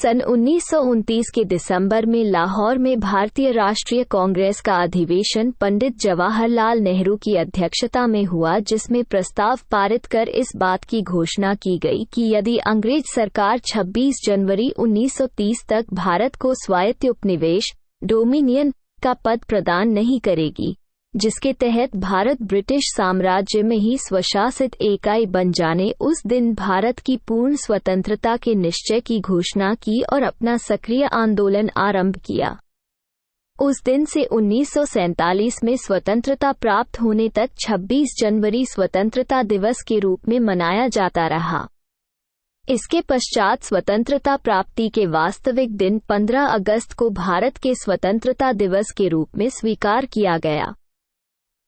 सन 1929 के दिसंबर में लाहौर में भारतीय राष्ट्रीय कांग्रेस का अधिवेशन पंडित जवाहरलाल नेहरू की अध्यक्षता में हुआ, जिसमें प्रस्ताव पारित कर इस बात की घोषणा की गई कि यदि अंग्रेज सरकार 26 जनवरी 1930 तक भारत को स्वायत्त उपनिवेश डोमिनियन का पद प्रदान नहीं करेगी, जिसके तहत भारत ब्रिटिश साम्राज्य में ही स्वशासित इकाई बन जाने, उस दिन भारत की पूर्ण स्वतंत्रता के निश्चय की घोषणा की और अपना सक्रिय आंदोलन आरंभ किया। उस दिन से 1947 में स्वतंत्रता प्राप्त होने तक 26 जनवरी स्वतंत्रता दिवस के रूप में मनाया जाता रहा। इसके पश्चात स्वतंत्रता प्राप्ति के वास्तविक दिन 15 अगस्त को भारत के स्वतंत्रता दिवस के रूप में स्वीकार किया गया।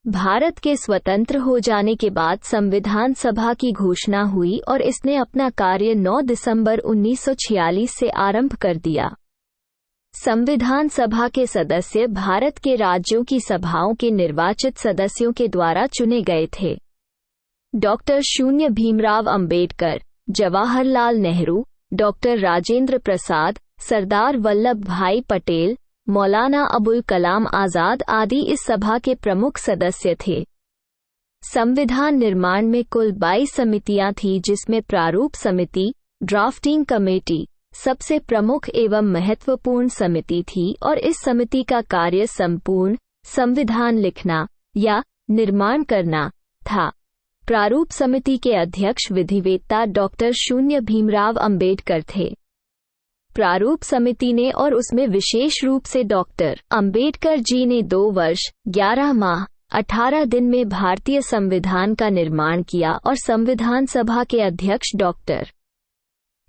भारत के स्वतंत्र हो जाने के बाद संविधान सभा की घोषणा हुई और इसने अपना कार्य 9 दिसंबर 1946 से आरंभ कर दिया। संविधान सभा के सदस्य भारत के राज्यों की सभाओं के निर्वाचित सदस्यों के द्वारा चुने गए थे। डॉक्टर शून्य भीमराव अंबेडकर, जवाहरलाल नेहरू, डॉक्टर राजेंद्र प्रसाद, सरदार वल्लभ भाई पटेल, मौलाना अबुल कलाम आजाद आदि इस सभा के प्रमुख सदस्य थे। संविधान निर्माण में कुल 22 समितियां थीं, जिसमें प्रारूप समिति, ड्राफ्टिंग कमेटी सबसे प्रमुख एवं महत्वपूर्ण समिति थी और इस समिति का कार्य संपूर्ण संविधान लिखना या निर्माण करना था। प्रारूप समिति के अध्यक्ष विधिवेत्ता डॉक्टर शून्य भीमराव अंबेडकर थे। प्रारूप समिति ने और उसमें विशेष रूप से डॉक्टर अंबेडकर जी ने 2 वर्ष 11 माह 18 दिन में भारतीय संविधान का निर्माण किया और संविधान सभा के अध्यक्ष डॉक्टर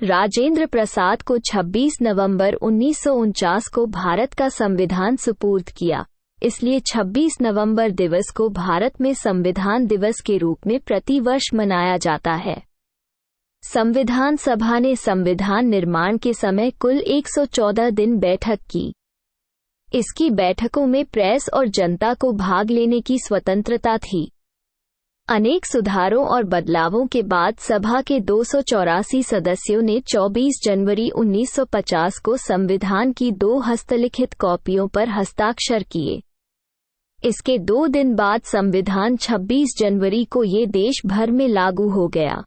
राजेंद्र प्रसाद को 26 नवंबर 1949 को भारत का संविधान सुपुर्द किया। इसलिए 26 नवंबर दिवस को भारत में संविधान दिवस के रूप में प्रतिवर्ष मनाया जाता है। संविधान सभा ने संविधान निर्माण के समय कुल 114 दिन बैठक की। इसकी बैठकों में प्रेस और जनता को भाग लेने की स्वतंत्रता थी। अनेक सुधारों और बदलावों के बाद सभा के 284 सदस्यों ने 24 जनवरी 1950 को संविधान की 2 हस्तलिखित कॉपियों पर हस्ताक्षर किए। इसके 2 दिन बाद संविधान 26 जनवरी को ये देश भर में लागू हो गया।